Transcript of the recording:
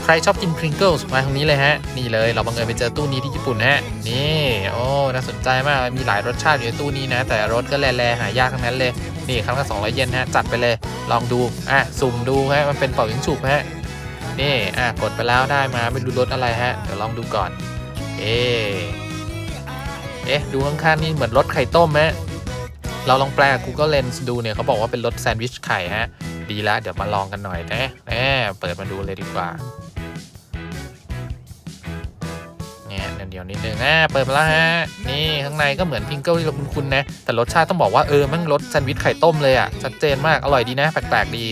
ใครชอบกิน Pringles มาทางนี้เลยฮะนี่เลยเราบังเอิญไปเจอตู้นี้ที่ญี่ปุ่นฮะนี่โอ้น่าสนใจมากมีหลายรสชาติอยู่ในตู้นี้นะแต่รสก็แร่ๆหายากทั้งนั้นเลยนี่ครั้งละ200 เยนฮะจัดไปเลยลองดูสุ่มดูฮะมันเป็นเป่ายิงฉุบฮะนี่กดไปแล้วได้มาไม่รู้รสอะไรฮะเดี๋ยวลองดูก่อนเอ๊ะดูข้างๆนี่เหมือนรสไข่ต้มฮะเราลองแปล Google Lens ดูเนี่ยเขาบอกว่าเป็นรสแซนด์วิชไข่ฮะดีแล้วเดี๋ยวมาลองกันหน่อยนะเปิดมาดูเลยดีกว่าเนี่ยเดี๋ยวนิดนึงเปิดมาแล้วฮะนี่ข้างในก็เหมือนพิงเกิลที่เราคุ้นๆนะแต่รสชาติต้องบอกว่ามันรสแซนด์วิชไข่ต้มเลยชัดเจนมากอร่อยดีนะแปลกๆดี